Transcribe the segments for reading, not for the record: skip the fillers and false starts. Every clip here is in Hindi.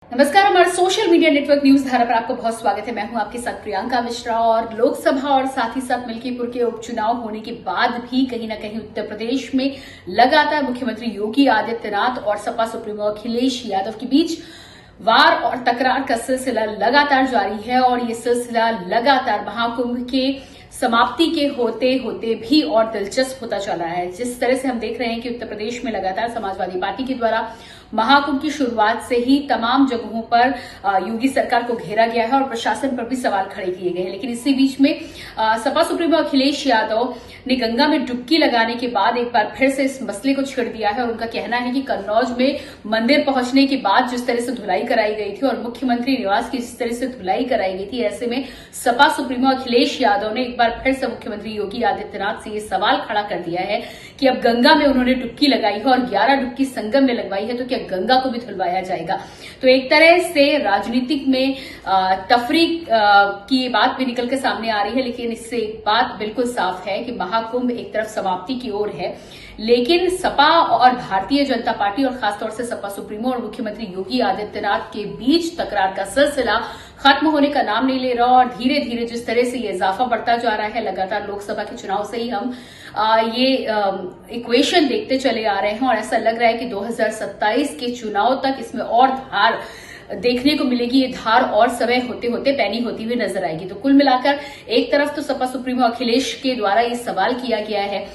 नमस्कार, हमारे सोशल मीडिया नेटवर्क न्यूज धारा पर आपका बहुत स्वागत है। मैं हूं आपके साथ प्रियंका मिश्रा। और लोकसभा और साथ ही साथ मिल्कीपुर के उपचुनाव होने के बाद भी कहीं न कहीं उत्तर प्रदेश में लगातार मुख्यमंत्री योगी आदित्यनाथ और सपा सुप्रीमो अखिलेश यादव के बीच वार और तकरार का सिलसिला लगातार जारी है। और ये सिलसिला लगातार महाकुंभ के समाप्ति के होते होते भी और दिलचस्प होता चला है। जिस तरह से हम देख रहे हैं कि उत्तर प्रदेश में लगातार समाजवादी पार्टी के द्वारा महाकुंभ की शुरुआत से ही तमाम जगहों पर योगी सरकार को घेरा गया है और प्रशासन पर भी सवाल खड़े किए गए हैं। लेकिन इसी बीच में सपा सुप्रीमो अखिलेश यादव ने गंगा में डुबकी लगाने के बाद एक बार फिर से इस मसले को छेड़ दिया है। और उनका कहना है कि कन्नौज में मंदिर पहुंचने के बाद जिस तरह से धुलाई कराई गई थी और मुख्यमंत्री निवास की जिस तरह से धुलाई कराई गई थी, ऐसे में सपा सुप्रीमो अखिलेश यादव ने एक बार फिर से मुख्यमंत्री योगी आदित्यनाथ से ये सवाल खड़ा कर दिया है कि अब गंगा में उन्होंने डुबकी लगाई है और 11 डुबकी संगम में लगवाई है, तो क्या गंगा को भी धुलवाया जाएगा। तो एक तरह से राजनीतिक में तफरीक की बात भी निकल के सामने आ रही है। लेकिन इससे एक बात बिल्कुल साफ है कि महाकुंभ एक तरफ समाप्ति की ओर है, लेकिन सपा और भारतीय जनता पार्टी और खासतौर से सपा सुप्रीमो और मुख्यमंत्री योगी आदित्यनाथ के बीच तकरार का सिलसिला खत्म होने का नाम नहीं ले रहा। और धीरे धीरे जिस तरह से ये इजाफा बढ़ता जा रहा है, लगातार लोकसभा के चुनाव से ही हम ये इक्वेशन देखते चले आ रहे हैं। और ऐसा लग रहा है कि 2027 के चुनाव तक इसमें और धार देखने को मिलेगी। ये धार और समय होते होते पैनी होती हुई नजर आएगी। तो कुल मिलाकर एक तरफ तो सपा सुप्रीमो अखिलेश के द्वारा ये सवाल किया गया है,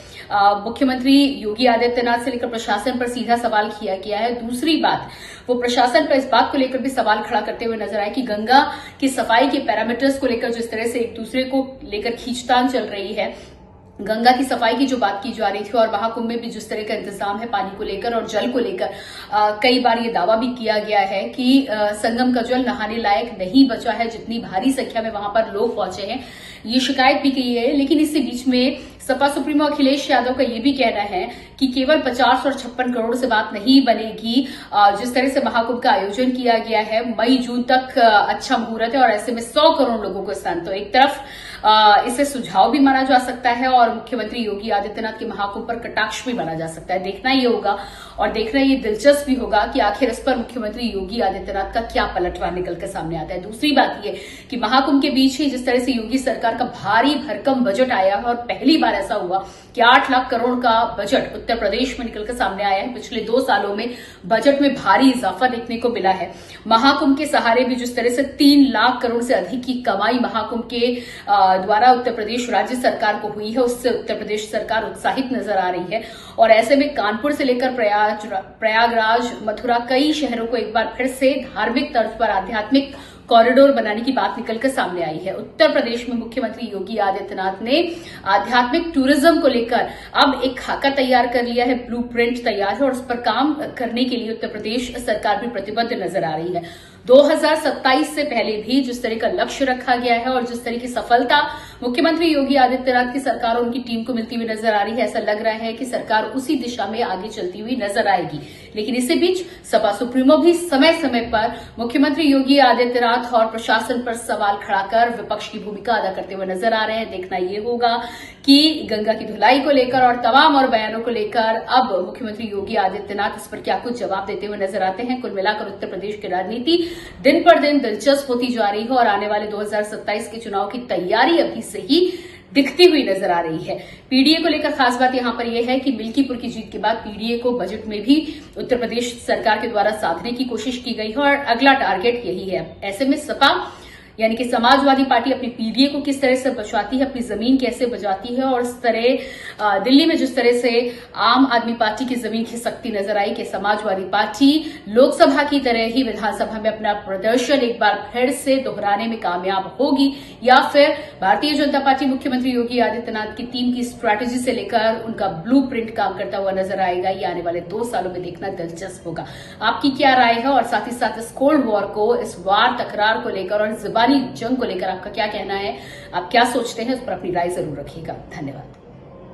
मुख्यमंत्री योगी आदित्यनाथ से लेकर प्रशासन पर सीधा सवाल किया गया है। दूसरी बात, वो प्रशासन पर इस बात को लेकर भी सवाल खड़ा करते हुए नजर आए कि गंगा की सफाई के पैरामीटर्स को लेकर जिस तरह से एक दूसरे को लेकर खींचतान चल रही है, गंगा की सफाई की जो बात की जा रही थी और महाकुंभ में भी जिस तरह का इंतजाम है पानी को लेकर और जल को लेकर, कई बार ये दावा भी किया गया है कि संगम का जल नहाने लायक नहीं बचा है, जितनी भारी संख्या में वहां पर लोग पहुंचे हैं, ये शिकायत भी की है। लेकिन इसी बीच में सपा सुप्रीमो अखिलेश यादव का ये भी कहना है कि केवल 50 और 56 करोड़ से बात नहीं बनेगी। जिस तरह से महाकुंभ का आयोजन किया गया है, मई जून तक अच्छा मुहूर्त है और ऐसे में 100 करोड़ लोगों को स्थान, तो एक तरफ इसे सुझाव भी माना जा सकता है और मुख्यमंत्री योगी आदित्यनाथ के महाकुंभ पर कटाक्ष भी माना जा सकता है। देखना ये होगा और देखना ये दिलचस्प भी होगा कि आखिर इस पर मुख्यमंत्री योगी आदित्यनाथ का क्या पलटवार निकल कर सामने आता है। दूसरी बात ये कि महाकुंभ के बीच ही जिस तरह से योगी सरकार का भारी भरकम बजट आया है और पहली बार ऐसा हुआ कि 8 लाख करोड़ का बजट उत्तर प्रदेश में निकलकर सामने आया है। पिछले 2 सालों में बजट में भारी इजाफा देखने को मिला है। महाकुंभ के सहारे भी जिस तरह से 3 लाख करोड़ से अधिक की कमाई महाकुंभ के द्वारा उत्तर प्रदेश राज्य सरकार को हुई है, उससे उत्तर प्रदेश सरकार उत्साहित नजर आ रही है। और ऐसे में कानपुर से लेकर प्रयागराज, मथुरा, कई शहरों को एक बार फिर से धार्मिक तर्ज पर आध्यात्मिक कॉरिडोर बनाने की बात निकलकर सामने आई है। उत्तर प्रदेश में मुख्यमंत्री योगी आदित्यनाथ ने आध्यात्मिक टूरिज्म को लेकर अब एक खाका तैयार कर लिया है, ब्लूप्रिंट तैयार है और उस पर काम करने के लिए उत्तर प्रदेश सरकार भी प्रतिबद्ध नजर आ रही है। 2027 से पहले भी जिस तरह का लक्ष्य रखा गया है और जिस तरह की सफलता मुख्यमंत्री योगी आदित्यनाथ की सरकार और उनकी टीम को मिलती हुई नजर आ रही है, ऐसा लग रहा है कि सरकार उसी दिशा में आगे चलती हुई नजर आएगी। लेकिन इसी बीच सपा सुप्रीमो भी समय समय पर मुख्यमंत्री योगी आदित्यनाथ और प्रशासन पर सवाल खड़ा कर विपक्ष की भूमिका अदा करते हुए नजर आ रहे हैं। देखना ये होगा कि गंगा की धुलाई को लेकर और तमाम और बयानों को लेकर अब मुख्यमंत्री योगी आदित्यनाथ इस पर क्या कुछ जवाब देते हुए नजर आते हैं। कुल मिलाकर उत्तर प्रदेश की राजनीति दिन पर दिन दिलचस्प होती जा रही है और आने वाले 2027 के चुनाव की तैयारी अभी से ही दिखती हुई नजर आ रही है। पीडीए को लेकर खास बात यहां पर यह है कि मिल्कीपुर की जीत के बाद पीडीए को बजट में भी उत्तर प्रदेश सरकार के द्वारा साधने की कोशिश की गई है और अगला टारगेट यही है। ऐसे में सपा यानी कि समाजवादी पार्टी अपनी पीडीए को किस तरह से बचाती है, अपनी जमीन कैसे बचाती है और इस तरह दिल्ली में जिस तरह से आम आदमी पार्टी की जमीन खिसकती नजर आई कि समाजवादी पार्टी लोकसभा की तरह ही विधानसभा में अपना प्रदर्शन एक बार फिर से दोहराने में कामयाब होगी या फिर भारतीय जनता पार्टी मुख्यमंत्री योगी आदित्यनाथ की टीम की स्ट्रैटेजी से लेकर उनका ब्लूप्रिंट काम करता हुआ नजर आएगा। ये आने वाले 2 सालों में देखना दिलचस्प होगा। आपकी क्या राय है और साथ ही साथ इस कोल्ड वॉर को, इस वार तकरार को लेकर और जंग को लेकर आपका क्या कहना है, आप क्या सोचते हैं, उस पर अपनी राय जरूर रखिएगा। धन्यवाद।